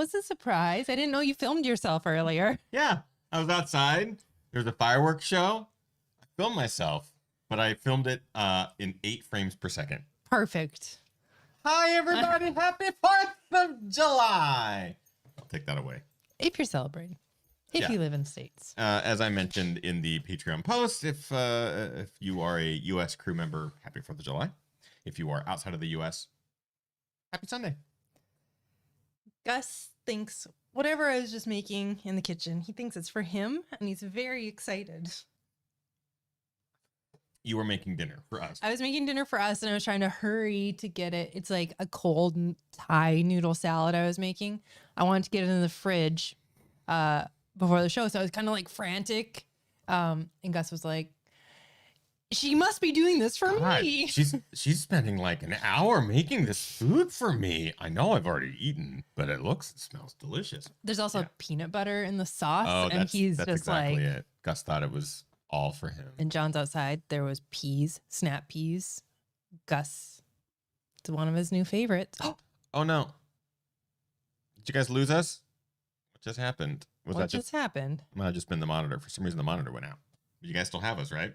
was a surprise. I didn't know you filmed yourself earlier. Yeah, I was outside. There's a fireworks show. I filmed myself, but I filmed it in 8 frames per second. Perfect. Hi, everybody. Happy 4th of July. I'll take that away. If you're celebrating. If you live in the States. As I mentioned in the Patreon post, if you are a U.S. crew member, happy 4th of July. If you are outside of the U.S., happy Sunday. Gus thinks whatever I was just making in the kitchen, he thinks it's for him, and he's very excited. You were making dinner for us. I was making dinner for us, and I was trying to hurry to get it. It's like a cold Thai noodle salad I was making. I wanted to get it in the fridge before the show, so I was kind of like frantic. And Gus was like, she must be doing this for me. She's spending like an hour making this food for me. I know I've already eaten, but it smells delicious. There's also peanut butter in the sauce, and that's he's just exactly like it. Gus thought it was all for him. And John's outside. There was peas, snap peas. Gus, it's one of his new favorites. Oh no! Did you guys lose us? What just happened? What just happened? Might have just been the monitor. For some reason, the monitor went out. But you guys still have us, right?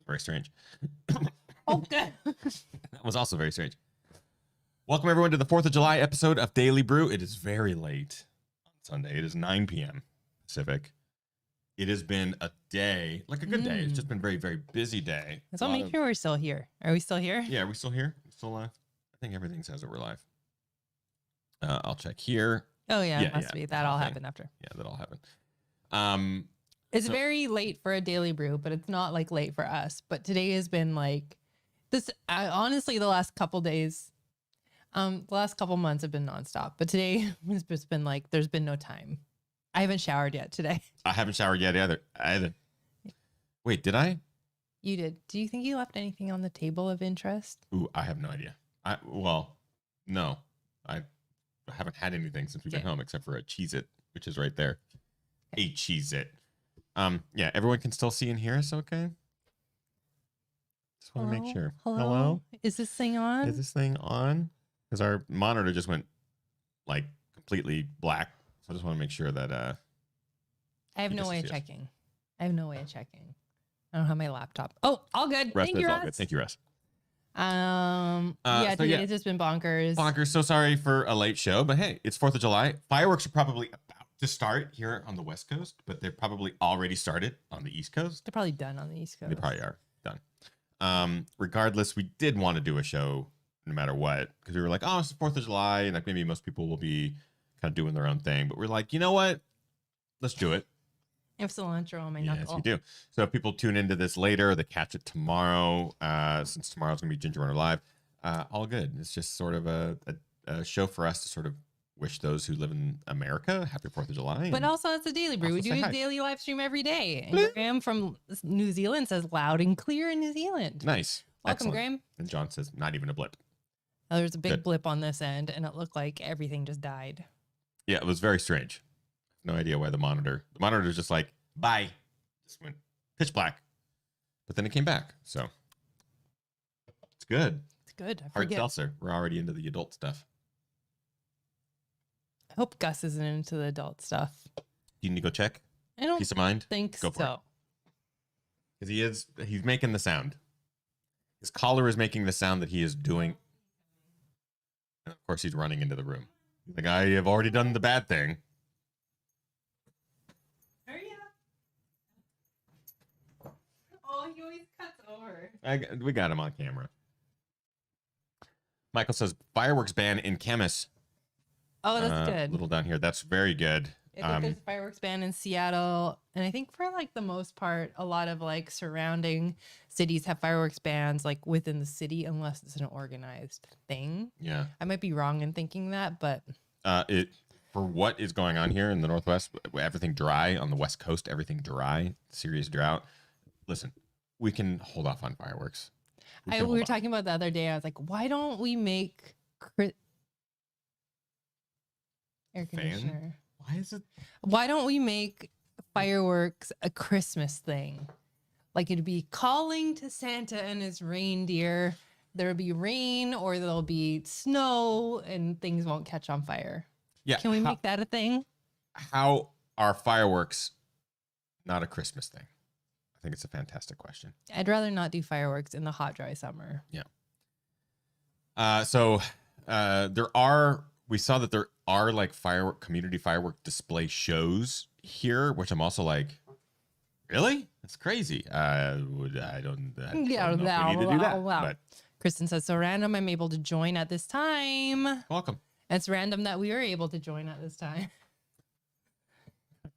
Very strange. Okay. That was also very strange. Welcome everyone to the 4th of July episode of Daily Brew. It is very late on Sunday. It is 9 p.m. Pacific. It has been a day, like a good day. It's just been a very, very busy day. So make sure we're still here. Are we still here? Yeah, are we still here? Still live? I think everything says that we're live. I'll check here. Oh yeah, it must be. That all happened after. Yeah, that all happened. It's very late for a Daily Brew, but it's not like late for us. But today has been like this. Honestly, the last couple days, the last couple months have been nonstop. But today has just been like there's been no time. I haven't showered yet today. I haven't showered yet either. Wait, did I? You did. Do you think you left anything on the table of interest? Ooh, I have no idea. No. I haven't had anything since we've been home except for a Cheez-It, which is right there. A Cheez-It. Yeah, everyone can still see and hear us, okay? Just want to make sure. Hello? Is this thing on? Is this thing on? Because our monitor just went like completely black. So I just want to make sure that I have no way of checking. I don't have my laptop. Oh, all good. Thank you, Russ. All good. Thank you, Russ. Today it's just been bonkers. So sorry for a late show, but hey, it's 4th of July. Fireworks are probably about to start here on the West Coast, but they're probably already started on the East Coast. They're probably done on the East Coast. They probably are done. Regardless, we did want to do a show no matter what, because we were like, oh, it's the 4th of July, and like maybe most people will be kind of doing their own thing, but we're like, you know what? Let's do it. I have cilantro on my knuckle. Yes, you do. So if people tune into this later, they catch it tomorrow, since tomorrow's going to be Ginger Runner Live, all good. It's just sort of a show for us to sort of wish those who live in America happy 4th of July. But also it's a Daily Brew. We do a daily live stream every day. And Graham from New Zealand says loud and clear in New Zealand. Nice. Welcome, excellent. Graham. And John says not even a blip. Oh, there's a big blip on this end, and it looked like everything just died. Yeah, it was very strange. No idea why the monitor's just like, bye. Just went pitch black. But then it came back. So it's good. It's good. Hard seltzer. We're already into the adult stuff. I hope Gus isn't into the adult stuff. You need to go check? I don't Peace of mind? think go for so. Because he's making the sound. His collar is making the sound that he is doing. And of course, he's running into the room. Like, I have already done the bad thing. Hurry up. Oh, he always cuts over. We got him on camera. Michael says, fireworks ban in Chemis. Oh, that's good. A little down here. That's very good. I think there's a fireworks ban in Seattle. And I think for like the most part, a lot of like surrounding cities have fireworks bans like within the city, unless it's an organized thing. Yeah. I might be wrong in thinking that, but for what is going on here in the Northwest, everything dry. On the West Coast, everything dry. Serious drought. Listen, we can hold off on fireworks. We were talking about the other day. I was like, why don't we make air conditioner? Why is it? Why don't we make fireworks a Christmas thing? Like it'd be calling to Santa and his reindeer. There'll be rain or there'll be snow and things won't catch on fire. Yeah. Can we make that a thing? How are fireworks not a Christmas thing? I think it's a fantastic question. I'd rather not do fireworks in the hot, dry summer. Yeah. We saw that there are like community firework display shows here, which I'm also like, really? That's crazy. I don't know if we need to do that. But Kristen says, so random I'm able to join at this time. welcome. It's random that we are able to join at this time.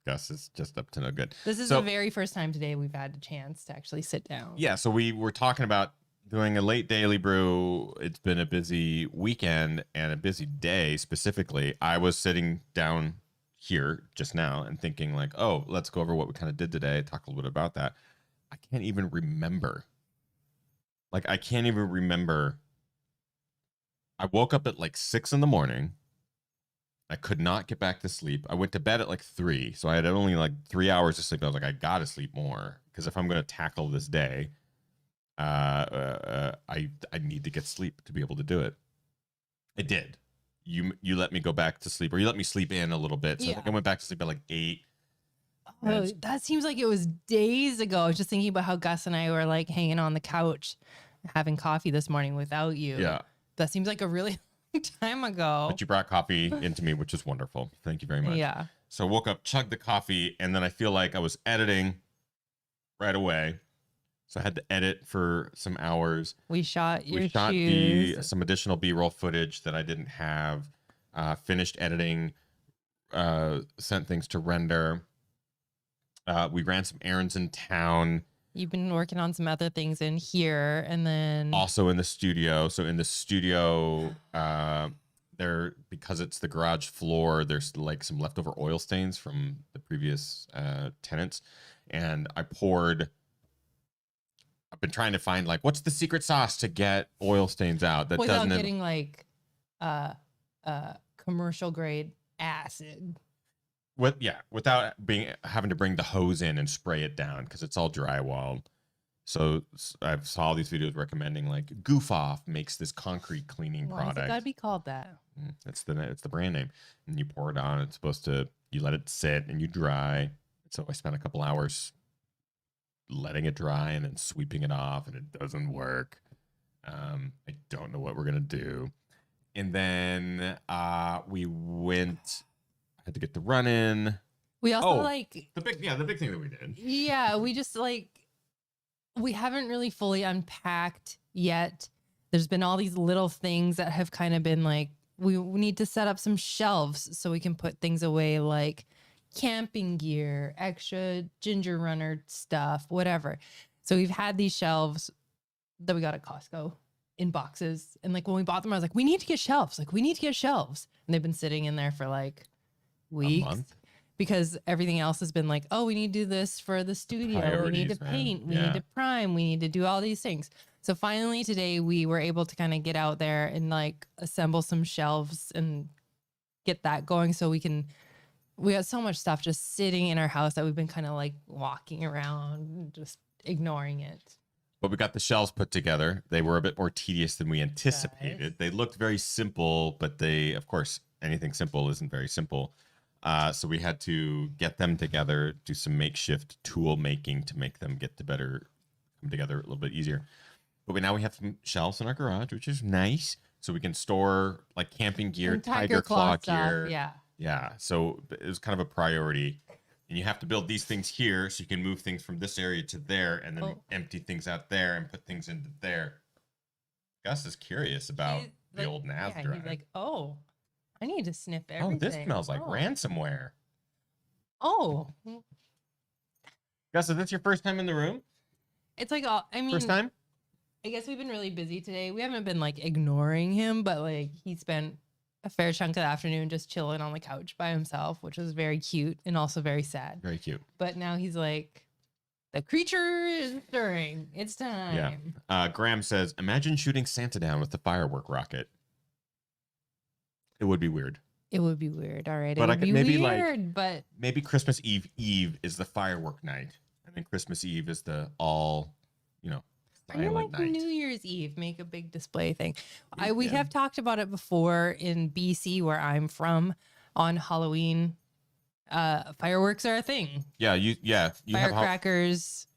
Gus is just up to no good. This is the very first time today we've had a chance to actually sit down. Yeah, so we were talking about doing a late daily brew. It's been a busy weekend and a busy day specifically. I was sitting down here just now and thinking like, oh, let's go over what we kind of did today, talk a little bit about that. I can't even remember. I woke up at like 6 a.m. I could not get back to sleep. I went to bed at like 3. So I had only like 3 hours of sleep. I was like, I got to sleep more because if I'm going to tackle this day, I need to get sleep to be able to do it. I did. You let me go back to sleep, or you let me sleep in a little bit. So I think I went back to sleep at like 8. Oh, that seems like it was days ago. I was just thinking about how Gus and I were like hanging on the couch having coffee this morning without you. Yeah. That seems like a really long time ago. But you brought coffee into me, which is wonderful. Thank you very much. Yeah. So I woke up, chugged the coffee, and then I feel like I was editing right away. So I had to edit for some hours. We shot some additional B-roll footage that I didn't have. Finished editing. Sent things to render. We ran some errands in town. You've been working on some other things in here, and then also in the studio. So in the studio, because it's the garage floor, there's like some leftover oil stains from the previous tenants, and I've been trying to find like what's the secret sauce to get oil stains out that without doesn't getting like commercial grade acid. Without having to bring the hose in and spray it down because it's all drywall. So I've saw all these videos recommending like Goof Off makes this concrete cleaning product. Why gotta be called that? It's the brand name, and you pour it on. It's supposed to you let it sit and you dry. So I spent a couple hours letting it dry and then sweeping it off, and it doesn't work. I don't know what we're gonna do. And then we went. I had to get the run in. We also the big thing that we did. Yeah, we just we haven't really fully unpacked yet. There's been all these little things that have kind of been like, we need to set up some shelves so we can put things away, like camping gear, extra ginger runner stuff, whatever. So we've had these shelves that we got at Costco in boxes. And like when we bought them, I was like, we need to get shelves. And they've been sitting in there for like weeks. A month? Because everything else has been like, oh, we need to do this for the studio. We need to paint. We need to prime. We need to do all these things. So finally today we were able to kind of get out there and like assemble some shelves and get that going. So we got so much stuff just sitting in our house that we've been kind of like walking around, just ignoring it. But we got the shelves put together. They were a bit more tedious than we anticipated. They looked very simple, but of course, anything simple isn't very simple. So we had to get them together, do some makeshift tool making to make them come together a little bit easier. But now we have some shelves in our garage, which is nice. So we can store like camping gear, tiger claw gear. Yeah. Yeah. So it was kind of a priority. And you have to build these things here so you can move things from this area to there and then empty things out there and put things into there. Gus is curious about the old NAS drive. He's like, oh, I need to sniff everything. Oh, this smells like ransomware. Oh. Gus, is this your first time in the room? It's like, first time? I guess we've been really busy today. We haven't been like ignoring him, but like he spent a fair chunk of the afternoon just chilling on the couch by himself, which was very cute and also very sad. Very cute. But now he's like, the creature is stirring. It's time. Yeah. Graham says, imagine shooting Santa down with the firework rocket. It would be weird. It would be weird. All right. But it would be maybe weird, but maybe Christmas Eve is the firework night. And then Christmas Eve is the all, silent night. New Year's Eve, make a big display thing. We have talked about it before in BC where I'm from. on Halloween. Fireworks are a thing. You have Firecrackers.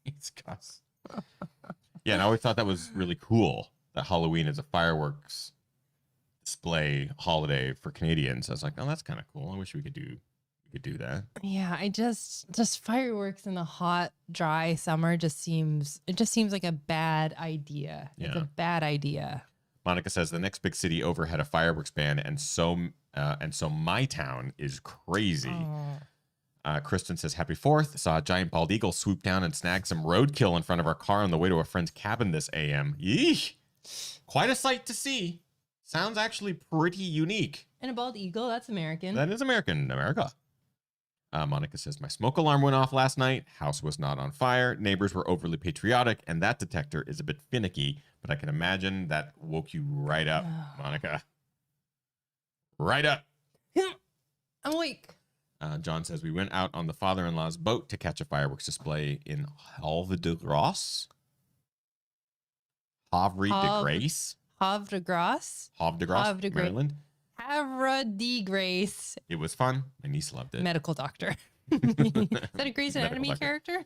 It's Gus. Yeah, and I always thought that was really cool that Halloween is a fireworks display holiday for Canadians. I was like, oh, that's kind of cool. I wish we could do that. Yeah, I just fireworks in the hot, dry summer just seems like a bad idea. It's Yeah. a bad idea. Monica says the next big city over had a fireworks ban, and so my town is crazy. Oh. Kristen says, Happy 4th. Saw a giant bald eagle swoop down and snag some roadkill in front of our car on the way to a friend's cabin this AM. Yeesh. Quite a sight to see. Sounds actually pretty unique. And a bald eagle, that's American. That is America. Monica says, my smoke alarm went off last night. House was not on fire. Neighbors were overly patriotic, and that detector is a bit finicky, but I can imagine that woke you right up, Monica. Right up. I'm awake. John says, we went out on the father-in-law's boat to catch a fireworks display in Havre de Grace. Havre de Grace. Havre de Grace. Havre de Grace, Maryland. Havre de Grace. It was fun. My niece loved it. Medical doctor. Is that a Grey's Anatomy character?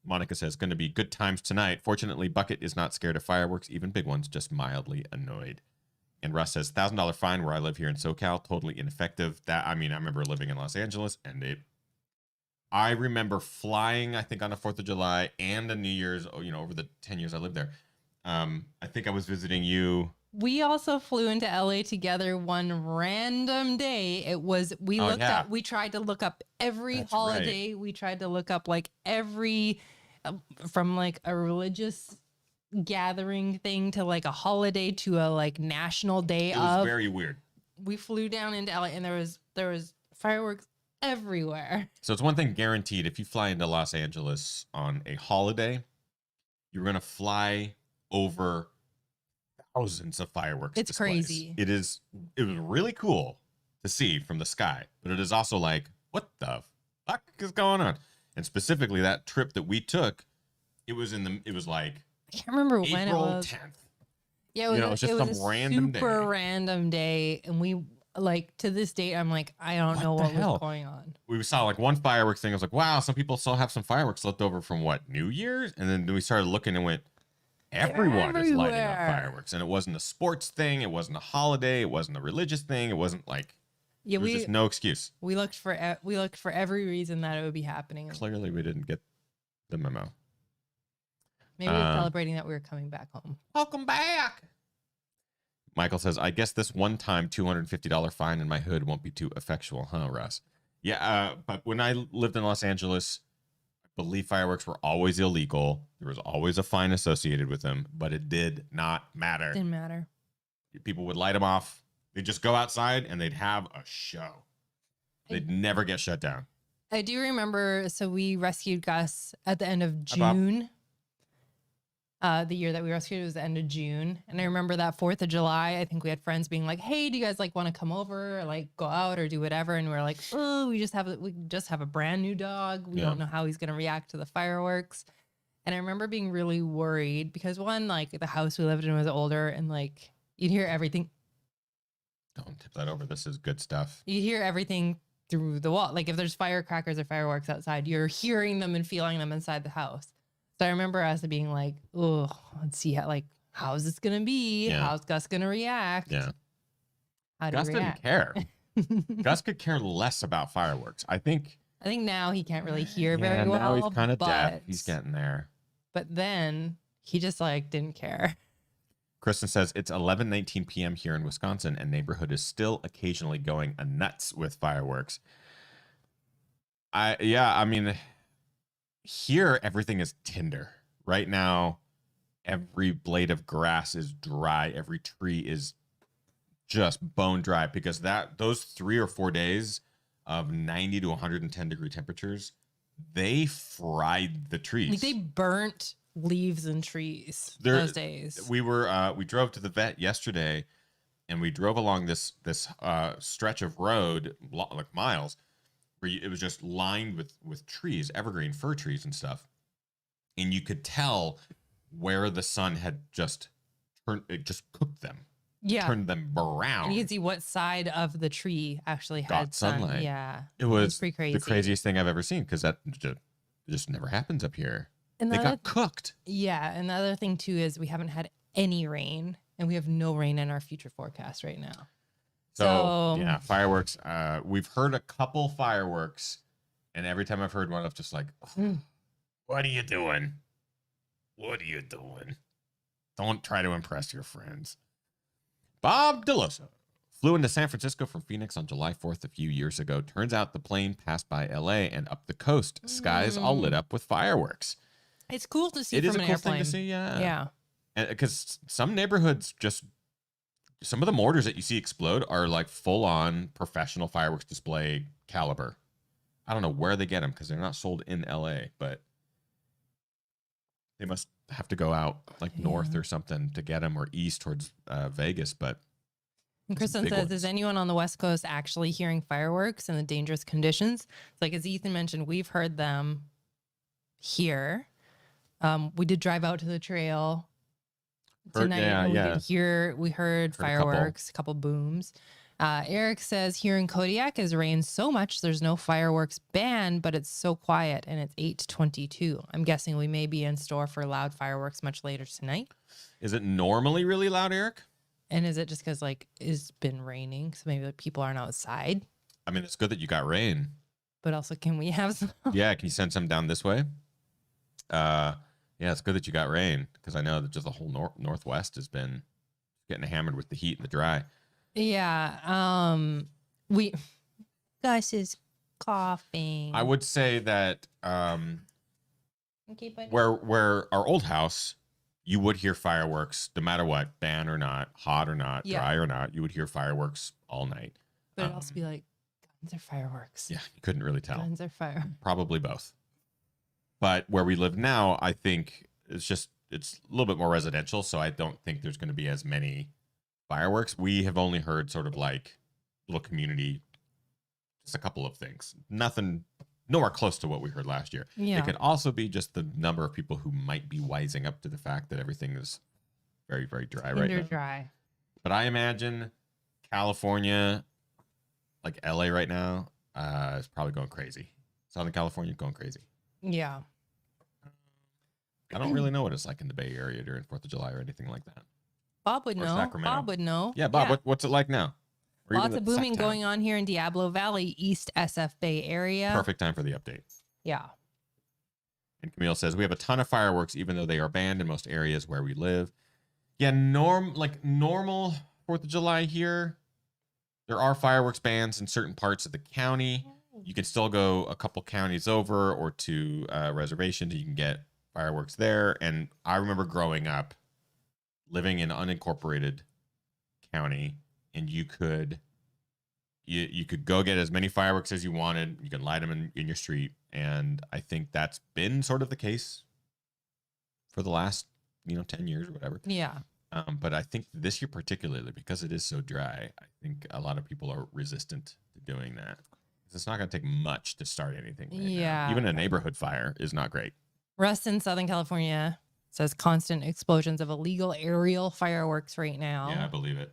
Monica says, going to be good times tonight. Fortunately, Bucket is not scared of fireworks, even big ones, just mildly annoyed. And Russ says, $1,000 fine where I live here in SoCal, totally ineffective. I remember living in Los Angeles, and I remember flying, I think, on the 4th of July and a New Year's, over the 10 years I lived there. I think I was visiting you. We also flew into LA together one random day. We tried to look up every holiday. Right. We tried to look up like every, from like a religious gathering thing to like a holiday to a like national day. It was very weird. We flew down into LA and there was fireworks everywhere. So it's one thing guaranteed: if you fly into Los Angeles on a holiday, you're gonna fly over thousands of fireworks. It's displays. crazy. It was really cool to see from the sky, but it is also like, what the fuck is going on? And specifically that trip that we took, it was like I can't remember April when it was. 10th. Yeah, it was just some random super random day, and we like to this date. I'm like, I don't know what was going on. We saw like one fireworks thing. I was like, wow, some people still have some fireworks left over from what, New Year's? And then we started looking and went, everyone is lighting up fireworks, and it wasn't a sports thing, it wasn't a holiday, it wasn't a religious thing, it wasn't like there was just no excuse. We looked for every reason that it would be happening. Clearly, we didn't get the memo. Maybe we're celebrating that we were coming back home. Welcome back. Michael says, I guess this one-time $250 fine in my hood won't be too effectual, huh, Russ? Yeah, but when I lived in Los Angeles, I believe fireworks were always illegal. There was always a fine associated with them, but it did not matter. Didn't matter. People would light them off. They'd just go outside and they'd have a show. They'd never get shut down. I do remember, so we rescued Gus at the end of June. The year that we rescued was the end of June. And I remember that 4th of July, I think we had friends being like, hey, do you guys like want to come over or like go out or do whatever? And we're like, oh, we just have a brand new dog. We don't know how he's going to react to the fireworks. And I remember being really worried because one, like the house we lived in was older and like you'd hear everything. Don't tip that over. This is good stuff. You hear everything through the wall. Like if there's firecrackers or fireworks outside, you're hearing them and feeling them inside the house. So I remember us being like, oh, let's see how's this going to be? Yeah. How's Gus going to react? Yeah. Gus didn't care. Gus could care less about fireworks. I think now he can't really hear very well. Now he's kind of deaf. He's getting there. But then he just like didn't care. Kristen says it's 11:19 p.m. here in Wisconsin, and neighborhood is still occasionally going nuts with fireworks. Here, everything is tinder. Right now, every blade of grass is dry. Every tree is just bone dry because those 3 or 4 days of 90 to 110 degree temperatures, they fried the trees. Like they burnt leaves and trees those days. We drove to the vet yesterday, and we drove along this stretch of road, like miles, where it was just lined with trees, evergreen fir trees and stuff. And you could tell where the sun had just cooked them. Yeah. turned them brown. And you can see what side of the tree actually Got had sun. sunlight. Yeah. It was pretty crazy. the craziest thing I've ever seen because that just never happens up here. And They got cooked. Yeah. And the other thing too is we haven't had any rain, and we have no rain in our future forecast right now. So yeah, fireworks. We've heard a couple fireworks, and every time I've heard one, I'm just like, what are you doing? What are you doing? Don't try to impress your friends. Bob DeLosa flew into San Francisco from Phoenix on July 4th a few years ago. Turns out the plane passed by LA and up the coast. Skies all lit up with fireworks. It's cool to see. It from is a an cool airplane. thing to see, yeah. Yeah. Because some neighborhoods just, some of the mortars that you see explode are like full on professional fireworks display caliber. I don't know where they get them because they're not sold in LA, but they must have to go out like north or something to get them, or east towards Vegas. But and Kristen says, is anyone on the West Coast actually hearing fireworks in the dangerous conditions? It's like, as Ethan mentioned, we've heard them here. We did drive out to the trail tonight. And we heard fireworks, a couple booms. Eric says here in Kodiak has rained so much there's no fireworks banned, but it's so quiet, and it's 8:22. I'm guessing we may be in store for loud fireworks much later tonight. Is it normally really loud, Eric? And is it just because like it's been raining, so maybe people aren't outside? I mean, it's good that you got rain, but also can we have some? Yeah, can you send some down this way? Yeah, it's good that you got rain because I know that just the whole Northwest has been getting hammered with the heat and the dry. Yeah. Gus is coughing. I would say that where our old house, you would hear fireworks no matter what, ban or not, hot or not, dry or not. You would hear fireworks all night. But it'd also be like, guns or fireworks? Yeah, you couldn't really tell. Guns or fire? Probably both. But where we live now, I think it's a little bit more residential, so I don't think there's going to be as many fireworks. We have only heard sort of like little community, just a couple of things. Nothing, nowhere close to what we heard last year. Yeah. It could also be just the number of people who might be wising up to the fact that everything is very, very dry right now. Dry. But I imagine California, like LA right now, is probably going crazy. Southern California going crazy. Yeah. I don't really know what it's like in the Bay Area during 4th of July or anything like that. Bob would know. Sacramento. Bob would know. Yeah, Bob, what's it like now? Lots of booming going on here in Diablo Valley, East SF Bay Area. Perfect time for the update. Yeah. And Camille says, we have a ton of fireworks, even though they are banned in most areas where we live. Yeah, normal 4th of July here. There are fireworks bans in certain parts of the county. You can still go a couple counties over or to reservations. You can get fireworks there. And I remember growing up, living in unincorporated county, and you could go get as many fireworks as you wanted. You can light them in your street. And I think that's been sort of the case for the last, 10 years or whatever. Yeah. But I think this year particularly, because it is so dry, I think a lot of people are resistant to doing that. It's not going to take much to start anything. Right now. Even a neighborhood fire is not great. Russ in Southern California says constant explosions of illegal aerial fireworks right now. Yeah, I believe it.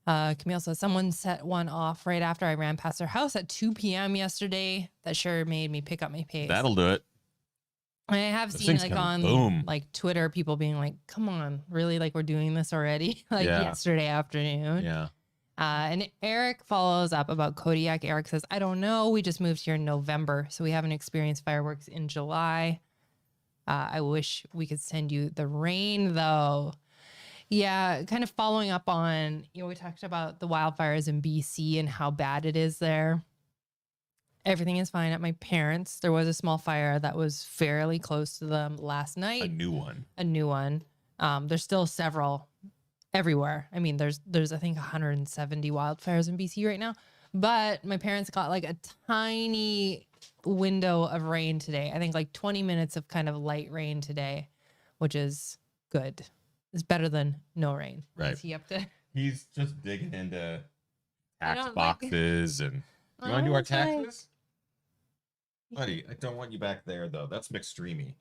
Camille says someone set one off right after I ran past their house at 2 p.m. yesterday. That sure made me pick up my pace. That'll do it. I have seen like on like Twitter, people being like, come on, really? Like we're doing this already? Yesterday afternoon. Yeah. And Eric follows up about Kodiak. Eric says, I don't know. We just moved here in November, so we haven't experienced fireworks in July. I wish we could send you the rain, though. Yeah, kind of following up on, we talked about the wildfires in BC and how bad it is there. Everything is fine at my parents'. There was a small fire that was fairly close to them last night. A new one. There's still several everywhere. I mean, there's I think 170 wildfires in BC right now. But my parents got like a tiny window of rain today. I think like 20 minutes of kind of light rain today, which is good. It's better than no rain. Right. Is he up to? He's just digging into tax boxes and you want to do our taxes? Buddy, I don't want you back there though. That's McStreamy.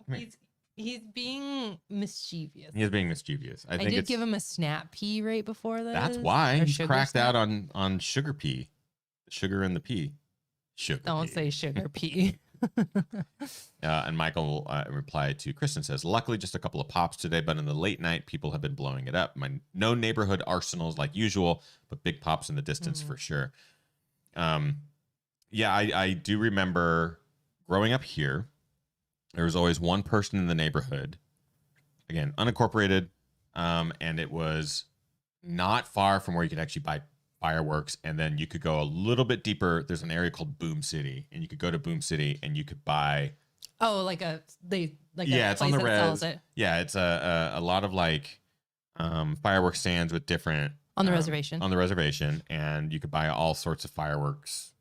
He's being mischievous. He is being mischievous. I I think did it's give him a snap pea right before this. that's why or he's sugar cracked snap. out on sugar pea, sugar in the pea, sugar. Don't pea. say sugar pea. And Michael replied to Kristen says, "Luckily, just a couple of pops today, but in the late night, people have been blowing it up. No neighborhood arsenals like usual, but big pops in the distance for sure." Yeah, I do remember growing up here. There was always one person in the neighborhood, again unincorporated, and it was not far from where you could actually buy fireworks. And then you could go a little bit deeper. There's an area called Boom City, and you could go to Boom City and you could buy. Oh, like a Yeah, it's on place the that sells res. it Yeah, it's a lot of like fireworks stands with different on the reservation. On the reservation, and you could buy all sorts of fireworks,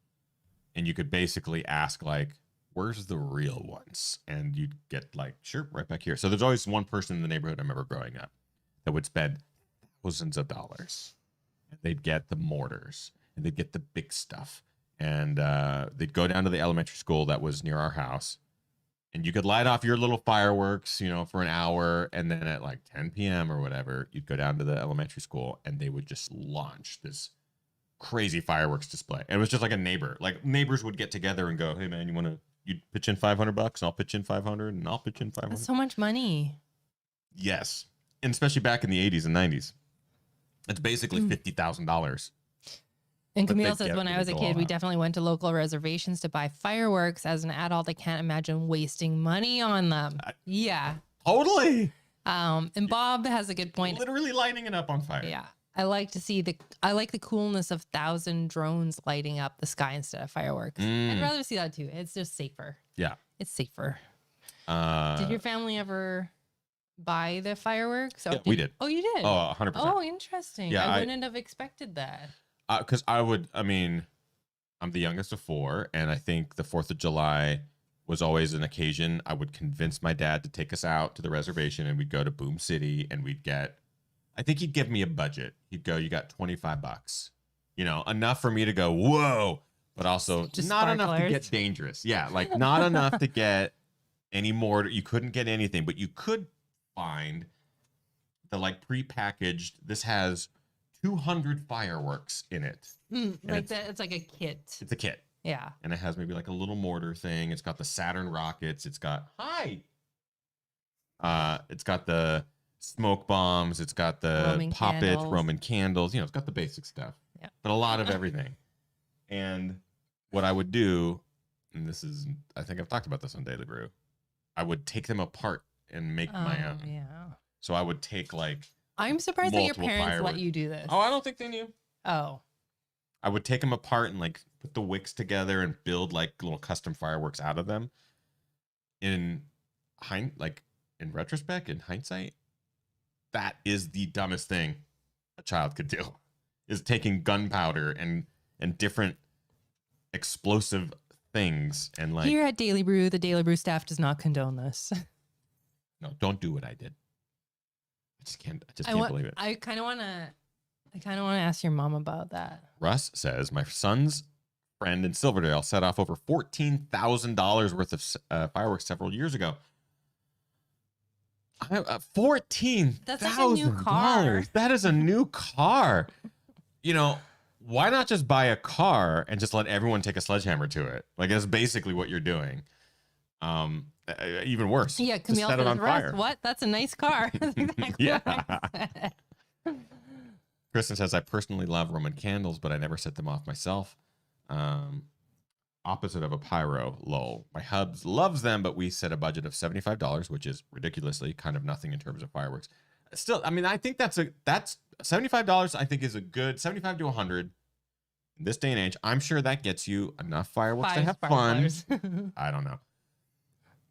and you could basically ask like, "Where's the real ones?" And you'd get like, "Sure, right back here." So there's always one person in the neighborhood I remember growing up that would spend thousands of dollars. They'd get the mortars and they'd get the big stuff, and they'd go down to the elementary school that was near our house, and you could light off your little fireworks, for an hour, and then at like 10 p.m. or whatever, you'd go down to the elementary school and they would just launch this crazy fireworks display. And it was just like a neighbor, like neighbors would get together and go, "Hey man, you'd pitch in $500 and I'll pitch in 500 and I'll pitch in 500." That's so much money. Yes. And especially back in the 80s and 90s. It's basically $50,000. And But Camille they says, get when what I was they a go kid, all we out. definitely went to local reservations to buy fireworks. As an adult, I can't imagine wasting money on them. Yeah. Totally. And Bob has a good point. Literally lighting it up on fire. Yeah. I like the coolness of 1,000 drones lighting up the sky instead of fireworks. I'd rather see that too. It's just safer. Yeah. It's safer. Uh, Did your family ever buy the fireworks? Yeah, we did. Oh, you did? Oh, 100%. Oh, interesting. Yeah, I I- wouldn't have expected that. Because I'm the youngest of four, and I think the 4th of July was always an occasion I would convince my dad to take us out to the reservation, and we'd go to Boom City, and I think he'd give me a budget. He'd go, "You got $25, enough for me to go, whoa, but also Just not enough to sparklers. get dangerous." Yeah, like not enough to get any more. You couldn't get anything, but you could find the like prepackaged. This has 200 fireworks in it. Like that. It's like a kit. It's a kit. Yeah. And it has maybe like a little mortar thing. It's got the Saturn rockets. It's got it's got the smoke bombs. It's got the Roman pop candles. it Roman candles. It's got the basic stuff. Yeah. But a lot of everything. And what I would do, and I think I've talked about this on Daily Brew, I would take them apart and make my own. Yeah. So I would take like, I'm surprised that your Multiple parents let fireworks. you do this. I don't think they knew. Oh. I would take them apart and like put the wicks together and build like little custom fireworks out of them. In retrospect, in hindsight, that is the dumbest thing a child could do, is taking gunpowder and different explosive things and like, Here at Daily Brew, the Daily Brew staff does not condone this. no, don't do what I did. I just can't believe it. I kind of want to ask your mom about that. Russ says, "My son's friend in Silverdale set off over $14,000 worth of fireworks several years ago." 14. That's like a new car. That is a new car. Why not just buy a car and just let everyone take a sledgehammer to it? Like that's basically what you're doing. Even worse. Yeah, just Camille set it says, on fire. "Russ, what? That's a nice car." That's exactly what I said. Kristen says, "I personally love Roman candles, but I never set them off myself. Opposite of a pyro, lol. My hubs loves them, but we set a budget of $75, which is ridiculously kind of nothing in terms of fireworks. Still, I think that's $75. I think is a good 75 to 100 in this day and age. I'm sure that gets you enough fireworks to have fun. I don't know.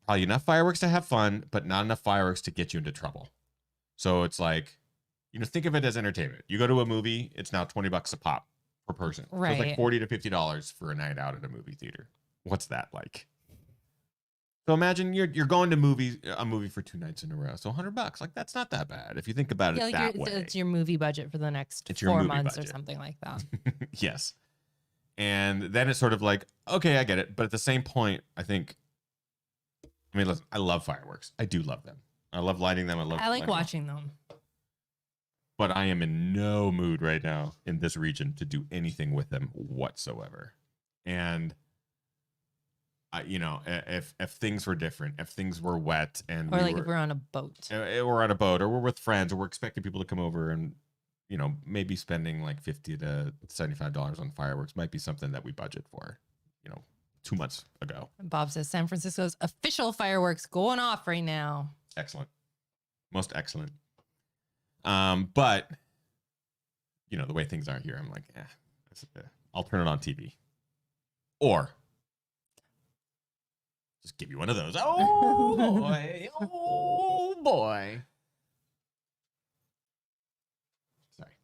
Probably enough fireworks to have fun, but not enough fireworks to get you into trouble. So it's like, think of it as entertainment. You go to a movie, it's now $20 a pop per person. Right. So it's like $40 to $50 for a night out at a movie theater. What's that like? So imagine you're going to a movie for 2 nights in a row. So $100, like that's not that bad if you think about it that way. It's your movie budget for the next It's your 4 movie months budget. or something like that. Yes. And then it's sort of like, okay, I get it. But at the same point, I think I mean, listen, I love fireworks. I do love them. I love lighting them. I like lighting them. watching them. But I am in no mood right now in this region to do anything with them whatsoever. And if things were different, if things were wet, and Or like if we're on a boat. we're on a boat, or we're with friends, or we're expecting people to come over, and maybe spending like $50 to $75 on fireworks might be something that we budget for. 2 months ago. Bob says San Francisco's official fireworks going off right now. Excellent, most excellent. But the way things are here, I'm like, I'll turn it on TV, or just give you one of those. Oh boy, oh boy. Sorry,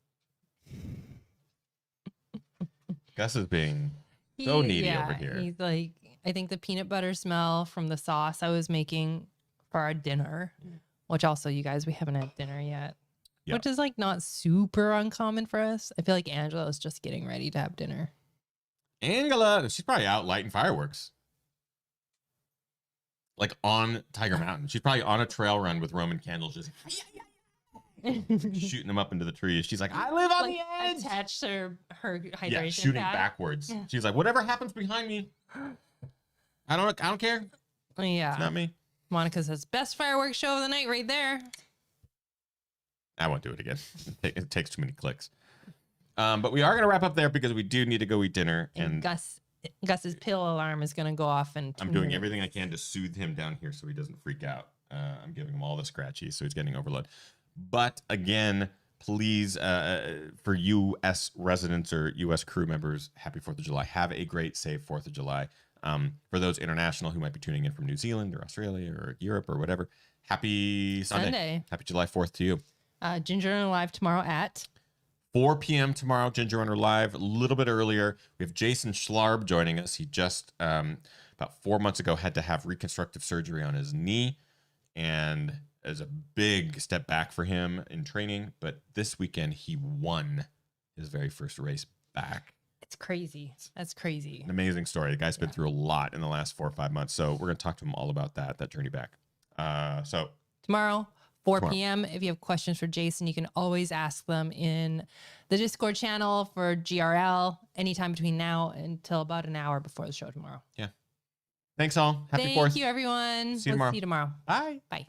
Gus is being so needy over here. He's like, I think the peanut butter smell from the sauce I was making for our dinner, which also, you guys, we haven't had dinner yet, which is like not super uncommon for us. I feel like Angela is just getting ready to have dinner. Angela, she's probably out lighting fireworks. Like on Tiger Mountain. She's probably on a trail run with Roman candles, just shooting them up into the trees. She's like, I live on the edge. Attached her hydration. Yeah, shooting pad. backwards. Yeah. She's like, whatever happens behind me, I don't care. Yeah, it's not me. Monica says, best fireworks show of the night right there. I won't do it again. It takes too many clicks. But we are going to wrap up there because we do need to go eat dinner. And Gus's pill alarm is going to go off. And I'm doing everything I can to soothe him down here so he doesn't freak out. I'm giving him all the scratchies, so he's getting overload. But again, please, for U.S. residents or U.S. crew members, happy 4th of July. Have a great, safe 4th of July. For those international who might be tuning in from New Zealand or Australia or Europe or whatever, happy Sunday. Happy July 4th to you. Ginger Runner Live tomorrow at 4 p.m. tomorrow, Ginger Runner Live, a little bit earlier. We have Jason Schlarb joining us. He just, about 4 months ago, had to have reconstructive surgery on his knee. And as a big step back for him in training. But this weekend, he won his very first race back. It's crazy. That's crazy. An amazing story. The guy's been through a lot in the last 4 or 5 months. So we're going to talk to him all about that journey back. So tomorrow, 4 p.m. If you have questions for Jason, you can always ask them in the Discord channel for GRL anytime between now until about an hour before the show tomorrow. Yeah. Thanks all. Happy 4th. Thank you, everyone. See you tomorrow. See you tomorrow. Bye. Bye.